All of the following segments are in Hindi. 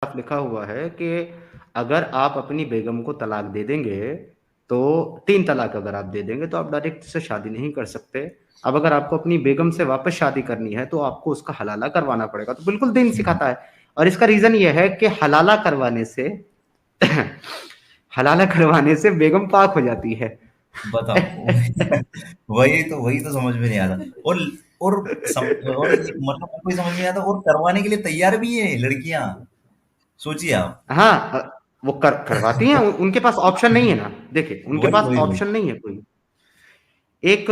साफ लिखा हुआ है कि अगर आप अपनी बेगम को तलाक दे देंगे, तो 3 तलाक अगर आप दे देंगे, तो आप डायरेक्ट उससे शादी नहीं कर सकते। अब अगर आपको अपनी बेगम से वापस शादी करनी है, तो आपको उसका हलाला करवाना पड़ेगा। तो बिल्कुल दीन सिखाता है और इसका रीज़न ये है कि हलाला करवाने से हलाला करवाने से बेगम पाक हो जाती है। बताओ। वही तो समझ में नहीं आता। और ये मतलब कोई समझ में नहीं आता, और करवाने के लिए तैयार भी है लड़कियां। सोचिए आप। हाँ, वो करवाती हैं, उनके पास ऑप्शन नहीं है ना। देखिए, उनके वही पास वही वही। ऑप्शन नहीं है कोई। एक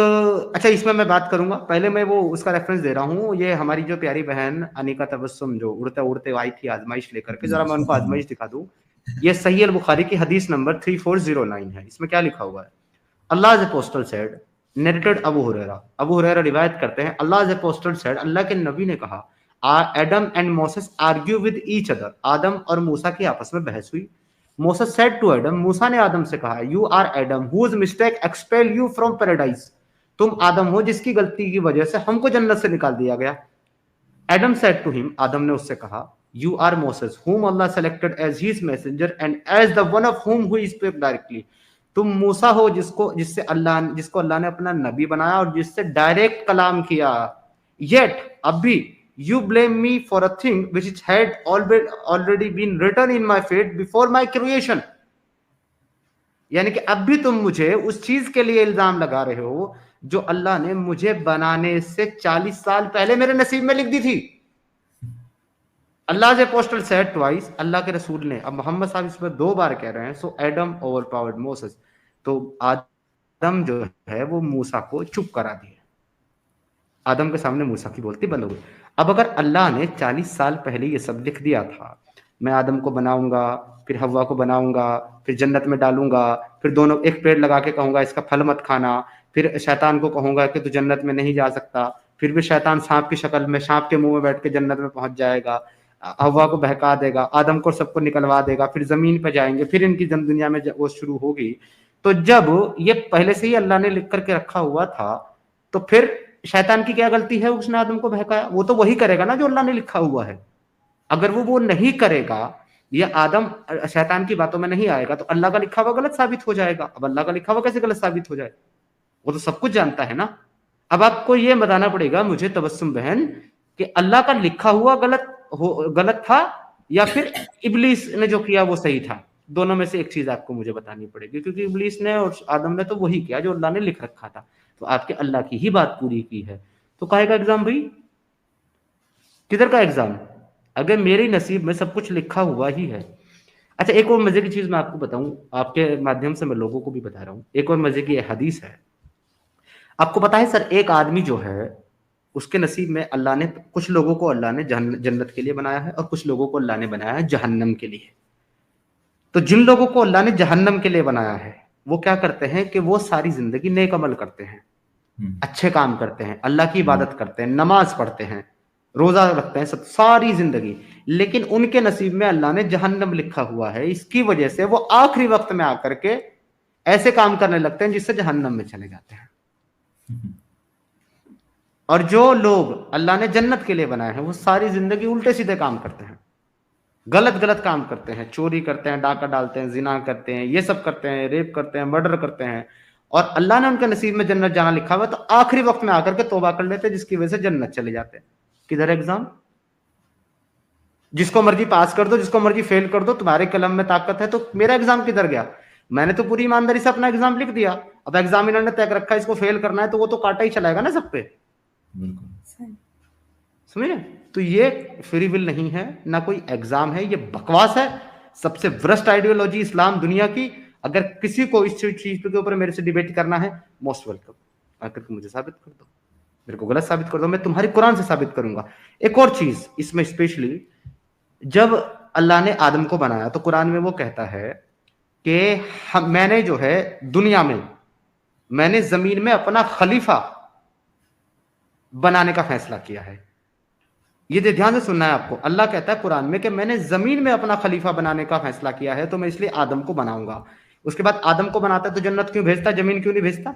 अच्छा, इसमें मैं बात करूंगा, पहले मैं वो उसका रेफरेंस दे रहा हूँ। ये हमारी जो प्यारी बहन अनिका तबस्सुम जो उड़ते उड़ते आई थी आजमाइश लेकर के, जरा मैं उनको आजमाइश दिखा दूं। ये सही अल बुखारी की हदीस नंबर 3409 है। इसमें क्या लिखा हुआ है? Allah apostle said, narrated Abu Hurairah रिवायत करते हैं, अल्लाह अपोस्टल सेड, अल्लाह के नबी ने कहा, Adam and Moses argue with each other, आदम और मूसा की आपस में बहस हुई। मोसेस सेड टू एडम, मूसा ने आदम से कहा, you are Adam whose mistake expel you from paradise, तुम आदम हो जिसकी गलती की वजह से हमको जन्नत से निकाल दिया गया। एडम सेड टू हिम, आदम ने उससे कहा, you are Moses whom Allah selected as his messenger and as the one of whom who spoke directly, तुम मूसा हो जिसको अल्लाह ने अपना नबी बनाया और जिससे डायरेक्ट कलाम किया। येट अब भी you blame me for a thing which had already been written in my fate before my creation, यानी कि अब भी तुम मुझे उस चीज के लिए इल्जाम लगा रहे हो जो अल्लाह ने मुझे बनाने से 40 साल पहले मेरे नसीब में लिख दी थी। अल्लाह पोस्टल सेड ट्वाइस, अल्लाह के रसूल ने, अब मोहम्मद साहब इसमें 2 बार कह रहे हैं, सो एडम ओवर पावर्ड मोसेस, तो आदम जो है वो मूसा को चुप करा दिया। आदम के सामने मूसा की बोलती बंद हो गई। अब अगर अल्लाह ने 40 साल पहले ये सब लिख दिया था, मैं आदम को बनाऊंगा, फिर हवा को बनाऊंगा, फिर जन्नत में डालूंगा, फिर दोनों एक पेड़ लगा के कहूंगा इसका फल मत खाना, फिर शैतान को कहूंगा कि तू जन्नत में नहीं जा सकता, फिर भी शैतान सांप की शक्ल में सांप के मुंह में बैठ के जन्नत में पहुंच जाएगा, हवा को बहका देगा, आदम को सबको निकलवा देगा, फिर जमीन पर जाएंगे, फिर इनकी दुनिया में वो शुरू होगी। तो जब ये पहले से ही अल्लाह ने लिख करके रखा हुआ था, तो फिर शैतान की क्या गलती है? उसने आदम को बहकाया। वो तो वही करेगा ना जो अल्लाह ने लिखा हुआ है। अगर वो नहीं करेगा, ये आदम शैतान की बातों में नहीं आएगा, तो अल्लाह का लिखा हुआ गलत साबित हो जाएगा। अब अल्लाह का लिखा हुआ कैसे गलत साबित हो जाए? वो तो सब कुछ जानता है ना। अब आपको ये बताना पड़ेगा मुझे तबस्सुम बहन कि अल्लाह का लिखा हुआ गलत था या फिर इब्लीस ने जो किया वो सही था। दोनों में से एक चीज आपको मुझे बतानी पड़ेगी, क्योंकि इब्लीस ने और आदम ने तो वही किया जो अल्लाह ने लिख रखा था। तो आपके अल्लाह की ही बात पूरी की है। तो काहे का एग्जाम भाई? किधर का एग्जाम? अगर मेरे नसीब में सब कुछ लिखा हुआ ही है। अच्छा, एक और मजे की चीज मैं आपको बताऊं, आपके माध्यम से मैं लोगों को भी बता रहा हूं। एक और मजे की हदीस है। आपको पता है सर, एक आदमी जो है उसके नसीब में अल्लाह ने, कुछ लोगों को अल्लाह ने जन्नत के लिए बनाया है और कुछ लोगों को अल्लाह ने बनाया है जहन्नम के लिए। तो जिन लोगों को अल्लाह ने जहन्नम के लिए बनाया है, वो क्या करते हैं कि वो सारी जिंदगी नेक अमल करते हैं, हम्म, अच्छे काम करते हैं, अल्लाह की हम्म, इबादत करते हैं, नमाज पढ़ते हैं, रोजा रखते हैं, सब सारी जिंदगी। लेकिन उनके नसीब में अल्लाह ने जहन्नम लिखा हुआ है। इसकी वजह से वो आखिरी वक्त में आकर के ऐसे काम करने लगते हैं जिससे जहन्नम में चले जाते हैं। और जो लोग अल्लाह ने जन्नत के लिए बनाए हैं, वो सारी जिंदगी उल्टे सीधे काम करते हैं, गलत गलत काम करते हैं, चोरी करते हैं, डाका डालते हैं, जिना करते हैं, ये सब करते हैं, रेप करते हैं, मर्डर करते हैं। और अल्लाह ने उनके नसीब में जन्नत जाना लिखा हुआ, तो आखिरी वक्त में आकर के तौबा कर लेते हैं, जिसकी वजह से जन्नत चले जाते हैं। किधर एग्जाम? जिसको मर्जी पास कर दो, जिसको मर्जी फेल कर दो, तुम्हारे कलम में ताकत है। तो मेरा एग्जाम किधर गया? मैंने तो पूरी ईमानदारी से अपना एग्जाम लिख दिया। अब एग्जामिनर ने तय रखा है इसको फेल करना है, तो वो तो काटा ही चलाएगा ना सब पे। बिल्कुल। समझे? तो ये फ्री विल नहीं है, ना कोई एग्जाम है, ये बकवास है। सबसे वृष्ट आइडियोलॉजी इस्लाम दुनिया की। अगर किसी को इस चीज के ऊपर मेरे से डिबेट करना है, मोस्ट वेलकम, आकर के मुझे साबित कर दो, मेरे को गलत साबित कर दो, मैं तुम्हारी कुरान से साबित करूंगा। एक और चीज इसमें स्पेशली, जब अल्लाह ने आदम को बनाया तो कुरान में वो कहता है कि मैंने जो है दुनिया में, मैंने जमीन में अपना खलीफा बनाने का फैसला किया है। ये ध्यान से सुनना है आपको। अल्लाह कहता है कुरान में कि मैंने जमीन में अपना खलीफा बनाने का फैसला किया है, तो मैं इसलिए आदम को बनाऊंगा। उसके बाद आदम को बनाता है तो जन्नत क्यों भेजता? जमीन क्यों नहीं भेजता?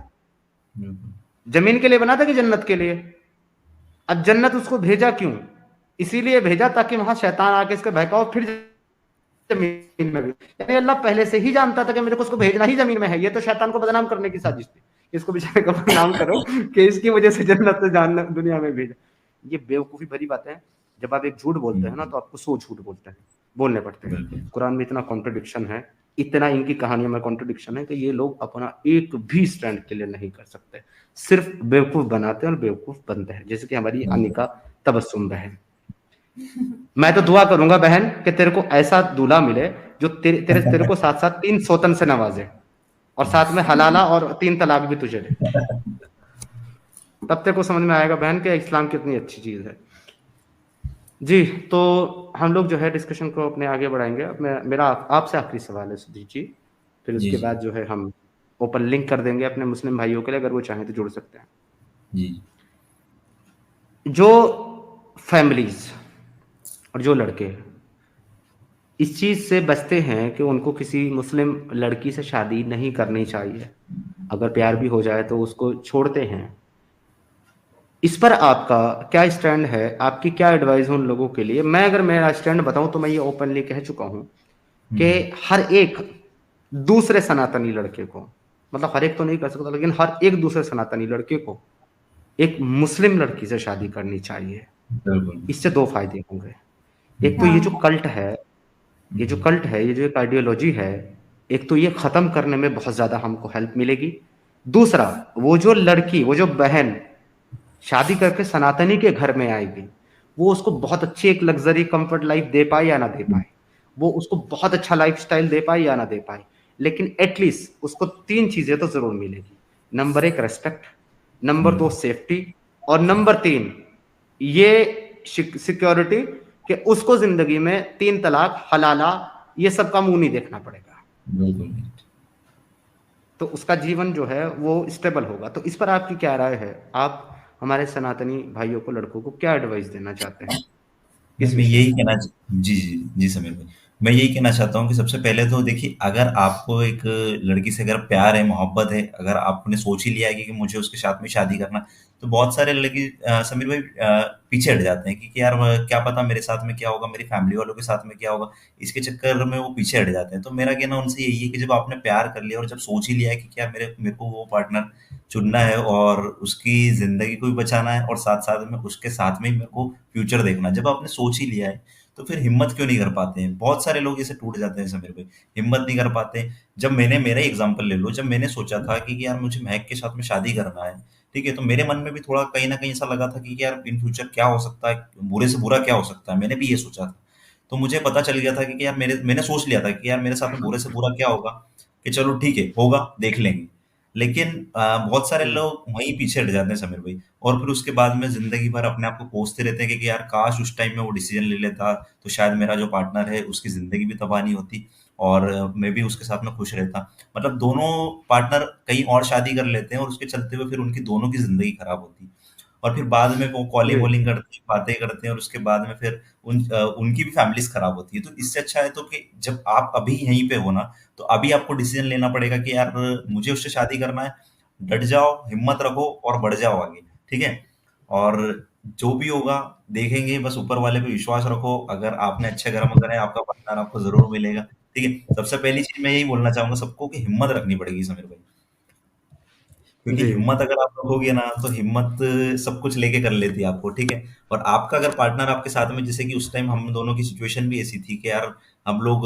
बिल्कुल। जमीन के लिए बनाता कि जन्नत के लिए? अब जन्नत उसको भेजा क्यों? इसीलिए भेजा ताकि वहां शैतान आके इसके बहकाओ फिर जमीन में भी, यानी अल्लाह पहले से ही जानता था कि मेरे को उसको भेजना ही जमीन में है। ये तो शैतान को बदनाम करने की साजिश थी, इसको बेचारे को बदनाम करो कि इसकी वजह से जन्नत से जान दुनिया में भेजा। ये बेवकूफ़ी भरी बातें हैं। जब आप एक झूठ बोलते हैं ना, हम्म, तो आपको 100 झूठ बोलते हैं, बोलने पड़ते हैं। बिल्कुल। कुरान में इतना कॉन्ट्रडिक्शन है, इतना इनकी कहानियों में कॉन्ट्रडिक्शन है कि ये लोग अपना एक भी स्टैंड क्लियर नहीं कर सकते। सिर्फ बेवकूफ़ बनाते हैं और बेवकूफ़ बनते हैं, जैसे कि हमारी बिल्कुल। अनिका तबस्सुम बहन। मैं तो दुआ करूंगा बहन कि तेरे को ऐसा दूल्हा मिले जो तेरे तेरे तेरे को साथ साथ 3 सौतन से नवाजे, और साथ में हलाला और 3 तलाक भी तुझे दे। तब तेरे को समझ में आएगा बहन कि इस्लाम कितनी अच्छी चीज है। जी, तो हम लोग जो है डिस्कशन को अपने आगे बढ़ाएंगे। अब मैं मेरा आपसे आखिरी सवाल है सुधीर जी, फिर जी, उसके जी, बाद जो है हम ओपन लिंक कर देंगे अपने मुस्लिम भाइयों के लिए, अगर वो चाहें तो जुड़ सकते हैं। जी, जो फैमिलीज और जो लड़के इस चीज़ से बचते हैं कि उनको किसी मुस्लिम लड़की से शादी नहीं करनी चाहिए, अगर प्यार भी हो जाए तो उसको छोड़ते हैं, इस पर आपका क्या स्टैंड है? आपकी क्या एडवाइस है उन लोगों के लिए? मैं अगर मेरा स्टैंड बताऊं तो मैं ये ओपनली कह चुका हूं कि हम्म, हर एक दूसरे सनातनी लड़के को, मतलब हर एक तो नहीं कर सकता, लेकिन हर एक दूसरे सनातनी लड़के को एक मुस्लिम लड़की से शादी करनी चाहिए। बिल्कुल। इससे दो फायदे होंगे। एक तो हम्म, ये जो हाँ। कल्ट है, ये जो कल्ट है, ये जो एक आइडियोलॉजी है, एक तो ये खत्म करने में बहुत ज्यादा हमको हेल्प मिलेगी। दूसरा, वो जो लड़की, वो जो बहन शादी करके सनातनी के घर में आएगी, वो उसको बहुत अच्छी एक लग्जरी कंफर्ट लाइफ दे पाए या ना दे पाए, वो उसको बहुत अच्छा लाइफस्टाइल दे पाए या ना दे पाए, लेकिन एटलीस्ट उसको 3 चीजें तो जरूर मिलेगी। नंबर 1 रेस्पेक्ट, नंबर 2 हम्म, सेफ्टी, और नंबर 3 ये सिक्योरिटी कि उसको जिंदगी में 3 तलाक, हलाला, ये सब का मुंह नहीं देखना पड़ेगा। बिल्कुल। तो उसका जीवन जो है वो स्टेबल होगा। तो इस पर आपकी क्या राय है? आप हमारे सनातनी भाइयों को, लड़कों को क्या एडवाइस देना चाहते हैं नहीं, इस मैं विषय यही में? कहना जी, जी, जी समीर भाई। मैं यही कहना चाहता हूँ कि सबसे पहले तो देखिए, अगर आपको एक लड़की से अगर प्यार है, मोहब्बत है, अगर आपने सोच ही लिया है कि मुझे उसके साथ में शादी करना है, तो बहुत सारे लड़के समीर भाई पीछे हट जाते हैं कि यार क्या पता मेरे साथ में क्या होगा, मेरी फैमिली वालों के साथ में क्या होगा, इसके चक्कर में वो पीछे हट जाते हैं। तो मेरा कहना उनसे यही है कि जब आपने प्यार कर लिया और जब सोच ही लिया है कि क्या मेरे मेरे को वो पार्टनर चुनना है और उसकी ज़िंदगी को भी बचाना है और साथ-साथ में उसके साथ में ही मेरे को फ्यूचर देखना है। जब आपने सोच ही लिया है, तो फिर हिम्मत क्यों नहीं कर पाते हैं? बहुत सारे लोग ऐसे टूट जाते हैं समीर भाई, हिम्मत नहीं कर पाते। जब मैंने मेरा ही एग्ज़ाम्पल ले लो, जब मैंने सोचा था कि यार मुझे महक के साथ में शादी करना है, ठीक है? तो मेरे मन में भी थोड़ा कहीं न कहीं ऐसा लगा था कि यार इन फ्यूचर क्या हो सकता है? बुरे से बुरा क्या हो सकता है? मैंने भी ये सोचा था। तो मुझे पता चल गया था कि यार मैंने सोच लिया था कि यार मेरे साथ में बुरे से बुरा क्या होगा? कि चलो ठीक है, होगा, देख लेंगे। लेकिन बहुत सारे हम्म। लोग वहीं पीछे हट जाते हैं समीर भाई, और फिर उसके बाद में ज़िंदगी भर अपने आप को कोसते रहते हैं कि यार काश उस टाइम में वो डिसीज़न ले लेता, तो शायद मेरा जो पार्टनर है उसकी ज़िंदगी भी तबाह नहीं होती और मैं भी उसके साथ में खुश रहता। मतलब दोनों पार्टनर कहीं और शादी कर लेते हैं और उसके चलते हुए फिर उनकी दोनों की ज़िंदगी खराब होती है। और फिर बाद में वो जी। कॉलिंग-वॉलिंग करते हैं, बातें करते हैं और उसके बाद में फिर उनकी भी फैमिलीज़ खराब होती है। तो इससे अच्छा है तो कि जब आप अभी यहीं पे हो ना, तो अभी आपको डिसीज़न लेना पड़ेगा कि यार मुझे उससे शादी करना है, डट जाओ, हिम्मत रखो और बढ़ जाओ आगे, ठीक है? और जो भी होगा देखेंगे, बस ऊपर वाले पे विश्वास रखो, अगर आपने अच्छे कर्म करे, आपका पार्टनर आपको ज़रूर मिलेगा, ठीक है? सबसे पहली चीज़ मैं यही बोलना चाहूँगा सबको कि हिम्मत रखनी पड़ेगी समीर भाई। क्योंकि जी। हिम्मत अगर आप रखोगे ना, तो हिम्मत सब कुछ लेके कर लेती है आपको, ठीक है? और आपका अगर पार्टनर आपके साथ में, जैसे कि उस टाइम हम दोनों की सिचुएशन भी ऐसी थी कि यार हम लोग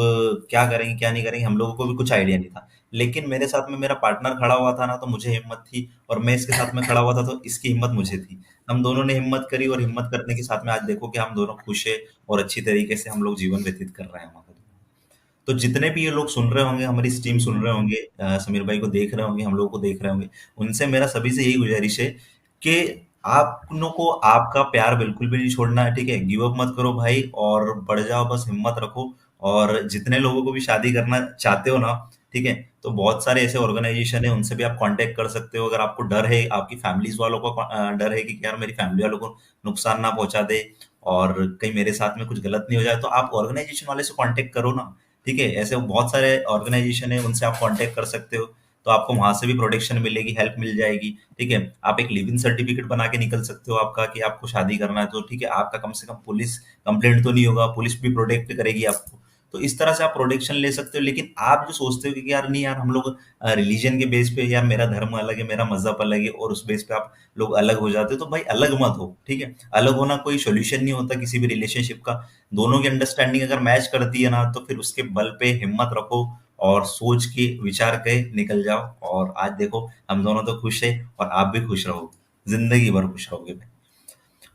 क्या करेंगे, क्या नहीं करेंगे, हम लोगों को भी कुछ आइडिया नहीं था। लेकिन मेरे साथ में मेरा पार्टनर खड़ा हुआ था ना, तो मुझे हिम्मत थी और मैं इसके साथ में खड़ा हुआ था, तो इसकी हिम्मत मुझे थी। हम दोनों ने हिम्मत करी और हिम्मत करने के साथ में आज देखो कि हम दोनों खुश हैं और अच्छी तरीके से हम लोग जीवन व्यतीत कर रहे हैं हमारा। तो जितने भी ये लोग सुन रहे होंगे, हमारी स्ट्रीम सुन रहे होंगे, समीर भाई को देख रहे होंगे, हम लोगों को देख रहे होंगे, उनसे मेरा सभी से यही गुजारिश है कि आप लोगों को आपका प्यार बिल्कुल भी नहीं छोड़ना है, ठीक है? गिव अप मत करो भाई और बढ़ जाओ, बस हिम्मत रखो। और जितने लोगों को भी शादी करना चाहते हो ना, ठीक है? तो बहुत सारे ऐसे ऑर्गेनाइजेशन है, उनसे भी आप कांटेक्ट कर सकते हो। अगर आपको डर है, आपकी फैमिलीज वालों को डर है कि यार मेरी फैमिली वालों को नुकसान ना पहुंचा दे और कहीं मेरे साथ में कुछ गलत नहीं हो जाए, तो आप ऑर्गेनाइजेशन वाले से कांटेक्ट करो ना, ठीक है? ऐसे बहुत सारे ऑर्गेनाइजेशन है, उनसे आप कांटेक्ट कर सकते हो, तो आपको वहां से भी प्रोटेक्शन मिलेगी, हेल्प मिल जाएगी, ठीक है? आप एक लिव इन सर्टिफिकेट बना के निकल सकते हो आपका कि आपको शादी करना है, तो ठीक है, आपका कम से कम पुलिस कंप्लेंट तो नहीं होगा, पुलिस भी प्रोटेक्ट करेगी आपको। तो इस तरह से आप प्रोटेक्शन ले सकते हो। लेकिन आप जो सोचते हो कि यार नहीं यार हम लोग रिलीजन के बेस पे, यार मेरा धर्म अलग है, मेरा मजहब अलग है, और उस बेस पे आप लोग अलग हो जाते हो, तो भाई अलग मत हो, ठीक है। अलग होना कोई सोल्यूशन नहीं होता किसी भी रिलेशनशिप का। दोनों की अंडरस्टैंडिंग अगर मैच करती है ना, तो फिर उसके बल पे हिम्मत रखो और सोच के विचार के निकल जाओ। और आज देखो हम दोनों तो खुश है, और आप भी खुश रहो, जिंदगी भर खुश रहोगे भाई।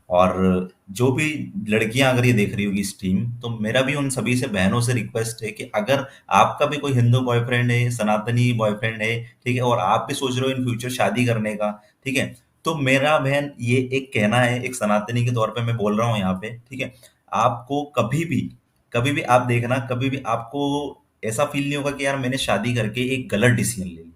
और जो भी लड़कियां अगर ये देख रही होगी स्ट्रीम, तो मेरा भी उन सभी से, बहनों से रिक्वेस्ट है कि अगर आपका भी कोई हिंदू बॉयफ्रेंड है, सनातनी बॉयफ्रेंड है, ठीक है, और आप भी सोच रहे हो इन फ्यूचर शादी करने का, ठीक है, तो मेरा बहन ये एक कहना है, एक सनातनी के तौर पे मैं बोल रहा हूँ यहाँ पे, ठीक है। आपको कभी भी आप देखना, कभी भी आपको ऐसा फील नहीं होगा कि यार मैंने शादी करके एक गलत डिसीजन ले लिया।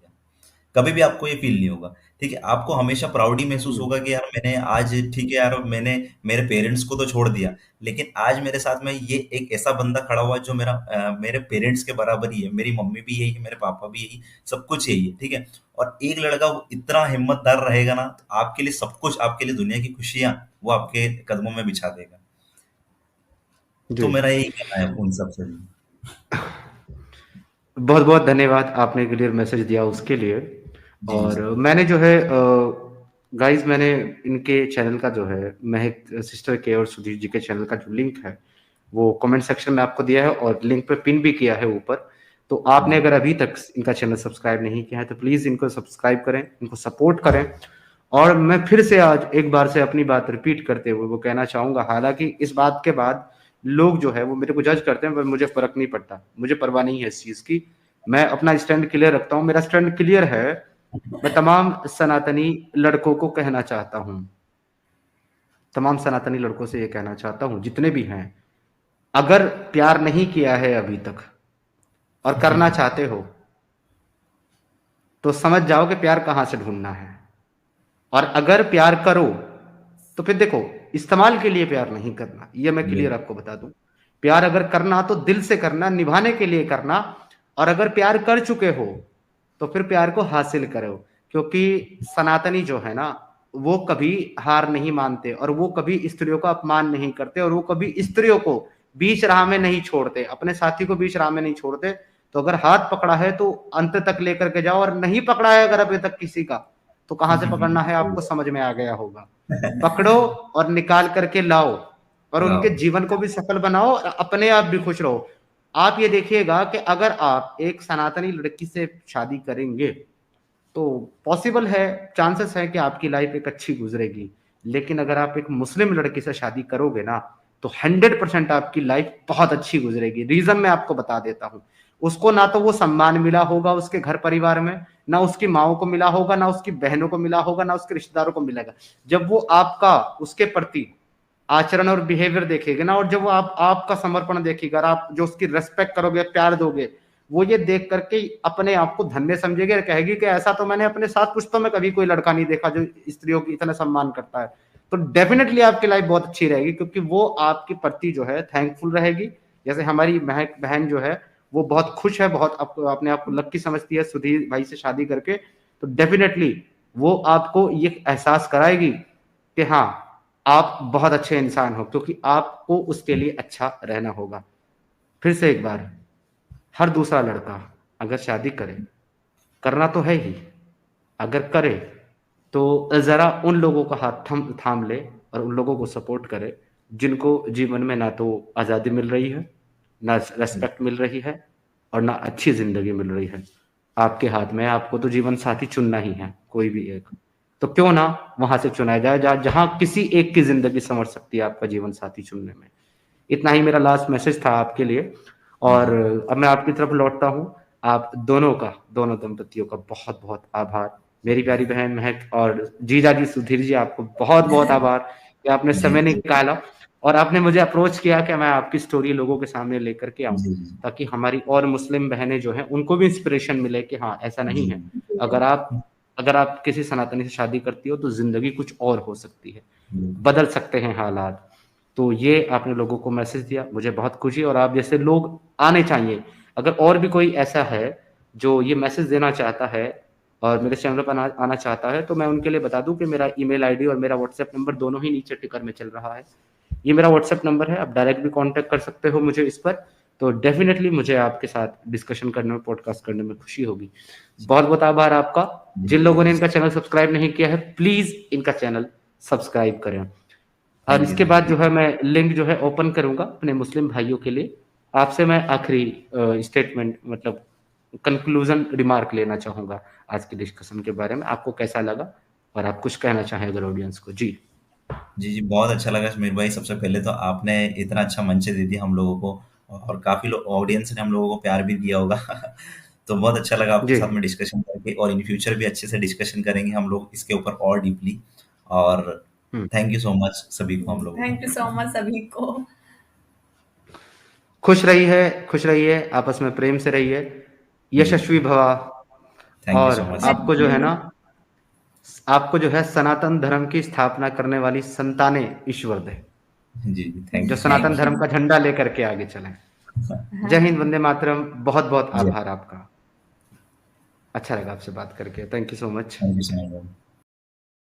कभी भी आपको ये फील नहीं होगा, ठीक है। आपको हमेशा प्राउड ही महसूस हम्म, होगा कि यार मैंने आज, ठीक है यार, मैंने मेरे पेरेंट्स को तो छोड़ दिया, लेकिन आज मेरे साथ में ये एक ऐसा बंदा खड़ा हुआ है जो मेरे पेरेंट्स के बराबर ही है। मेरी मम्मी भी यही है, मेरे पापा भी यही, सब कुछ यही है, ठीक है। और एक लड़का वो इतना हिम्मतदार रहेगा ना, तो आपके लिए सब कुछ, आपके लिए दुनिया की खुशियां वो आपके कदमों में बिछा देगा। तो जी। मेरा यही कहना है उन सब से भी। बहुत बहुत धन्यवाद, आपने क्लियर मैसेज दिया उसके लिए। जी और जी मैंने जो है गाइस, मैंने इनके चैनल का जो है, महक सिस्टर के और सुधीर जी के चैनल का जो लिंक है वो कमेंट सेक्शन में आपको दिया है, और लिंक पे पिन भी किया है ऊपर। तो आपने जी अगर अभी तक इनका चैनल सब्सक्राइब नहीं किया है तो प्लीज इनको सब्सक्राइब करें, इनको सपोर्ट करें। और मैं फिर से आज एक बार से अपनी बात रिपीट करते हुए वो कहना चाहूंगा, हालांकि इस बात के बाद लोग जो है वो मेरे को जज करते हैं, पर मुझे फर्क नहीं पड़ता, मुझे परवाह नहीं है इस चीज की। मैं अपना स्टैंड क्लियर रखता हूँ, मेरा स्टैंड क्लियर है। मैं तमाम सनातनी लड़कों को कहना चाहता हूँ, तमाम सनातनी लड़कों से ये कहना चाहता हूँ जितने भी हैं, अगर प्यार नहीं किया है अभी तक और करना चाहते हो, तो समझ जाओ कि प्यार कहाँ से ढूंढना है। और अगर प्यार करो तो फिर देखो, इस्तेमाल के लिए प्यार नहीं करना, ये मैं क्लियर बिल्कुल आपको बता दूं। प्यार अगर करना तो दिल से करना, निभाने के लिए करना। और अगर प्यार कर चुके हो तो फिर प्यार को हासिल करो, क्योंकि सनातनी जो है ना, वो कभी हार नहीं मानते, और वो कभी स्त्रियों का अपमान नहीं करते, और वो कभी स्त्रियों को बीच राह में नहीं छोड़ते, अपने साथी को बीच राह में नहीं छोड़ते। तो अगर हाथ पकड़ा है तो अंत तक लेकर के जाओ, और नहीं पकड़ा है अगर अभी तक किसी का, तो कहां से पकड़ना है आपको समझ में आ गया होगा। पकड़ो और निकाल करके लाओ, और उनके लाओ। जीवन को भी सफल बनाओ, और अपने आप भी खुश रहो। आप ये देखिएगा कि अगर आप एक सनातनी लड़की से शादी करेंगे तो पॉसिबल है, चांसेस है कि आपकी लाइफ एक अच्छी गुजरेगी। लेकिन अगर आप एक मुस्लिम लड़की से शादी करोगे ना, तो 100% आपकी लाइफ बहुत अच्छी गुजरेगी। रीजन मैं आपको बता देता हूँ। उसको ना तो वो सम्मान मिला होगा उसके घर परिवार में, ना उसकी माओ को मिला होगा, ना उसकी बहनों को मिला होगा, ना उसके रिश्तेदारों को मिलेगा। जब वो आपका उसके प्रति आचरण और बिहेवियर देखेगा ना, और जब वो आपका समर्पण देखेगा, और आप जो उसकी रेस्पेक्ट करोगे, प्यार दोगे, वो ये देख करके अपने आप को धन्य समझेगी और कहेगी कि ऐसा तो मैंने अपने साथ पुश्तों में कभी कोई लड़का नहीं देखा जो स्त्रियों की इतना सम्मान करता है। तो डेफिनेटली आपकी लाइफ बहुत अच्छी रहेगी, क्योंकि वो आपके प्रति जो है थैंकफुल रहेगी। जैसे हमारी महक बहन जो है, वो बहुत खुश है, बहुत अपने आप को लक्की समझती है सुधीर भाई से शादी करके। तो डेफिनेटली वो आपको ये एहसास कराएगी कि हाँ, आप बहुत अच्छे इंसान हो, क्योंकि आपको उसके लिए अच्छा रहना होगा। फिर से एक बार, हर दूसरा लड़का अगर शादी करे, करना तो है ही, अगर करे तो जरा उन लोगों का हाथ थाम थाम ले, और उन लोगों को सपोर्ट करे जिनको जीवन में ना तो आज़ादी मिल रही है, ना रेस्पेक्ट मिल रही है, और ना अच्छी जिंदगी मिल रही है। आपके हाथ में है, आपको तो जीवन साथी चुनना ही है, कोई भी एक। तो क्यों ना वहां से चुना जाए जहां किसी एक की जिंदगी संवर सकती है आपका जीवन साथी चुनने में। इतना ही मेरा लास्ट मैसेज था आपके लिए। और जी अब मैं आपकी तरफ लौटता हूँ। आप दोनों का, दोनों दंपतियों का बहुत बहुत आभार। मेरी प्यारी बहन महक और जीजा जी सुधीर जी, आपको बहुत बहुत आभार कि आपने जी समय जी निकाला और आपने मुझे अप्रोच किया कि मैं आपकी स्टोरी लोगों के सामने लेकर के आऊं, जी ताकि हमारी और मुस्लिम बहनें जो हैं उनको भी इंस्पिरेशन मिले कि हाँ, ऐसा नहीं जी है। अगर आप अगर आप किसी सनातनी से शादी करती हो तो जिंदगी कुछ और हो सकती है, बदल सकते हैं हालात। तो ये आपने लोगों को मैसेज दिया, मुझे बहुत खुशी। और आप जैसे लोग आने चाहिए। अगर और भी कोई ऐसा है जो ये मैसेज देना चाहता है और मेरे चैनल पर आना चाहता है, तो मैं उनके लिए बता दूं कि मेरा ईमेल आईडी और मेरा व्हाट्सएप नंबर दोनों ही नीचे टिकर में चल रहा है। ये मेरा व्हाट्सएप नंबर है, आप डायरेक्ट भी कांटेक्ट कर सकते हो मुझे इस पर। तो डेफिनेटली मुझे आपके साथ डिस्कशन करने में, पॉडकास्ट करने में खुशी होगी। बहुत-बहुत आभार आपका। जिन लोगों ने इनका चैनल सब्सक्राइब नहीं किया है, प्लीज़ इनका चैनल सब्सक्राइब करें। और थैंक यू, इसके थैंक बाद यू। जो है मैं लिंक जो है ओपन करूँगा अपने मुस्लिम भाइयों के लिए। आपसे मैं आखिरी स्टेटमेंट मतलब कंक्लूज़न रिमार्क लेना चाहूँगा आज की डिस्कशन के बारे में। आपको कैसा लगा? और आप कुछ कहना चाहें अगर ऑडियंस को? जी। जी, जी, बहुत अच्छा लगा समीर भाई। सबसे पहले तो आपने इतना अच्छा मंच दे दिया हम लोगों को और काफ़ी लोग ऑडियंस ने हम लोगों को प्यार भी दिया होगा। तो बहुत अच्छा लगा आपके जी। साथ में डिस्कशन करके और इन फ्यूचर भी अच्छे से डिस्कशन करेंगे हम लोग इसके ऊपर और डीपली और हुँ। थैंक यू सो मच सभी को हम लोगों को। थैंक यू सो मच सभी को। खुश रहिए, आपस में प्रेम से रहिए, जी, यशस्वी भवा। थैंक यू और सो मच सर। थैंक आपको जो है यू। ना, आपको जो है सनातन धर्म की स्थापना करने वाली संतानें ईश्वर दे, जी, जी, थैंक जो you so Sanatan thank much. You. धर्म का झंडा लेकर के आगे चलें। जय हिंद, हाँ। वंदे मातरम। बहुत-बहुत जी, आभार आपका। अच्छा लगा आपसे बात करके। Thank you so much. Thank you so much.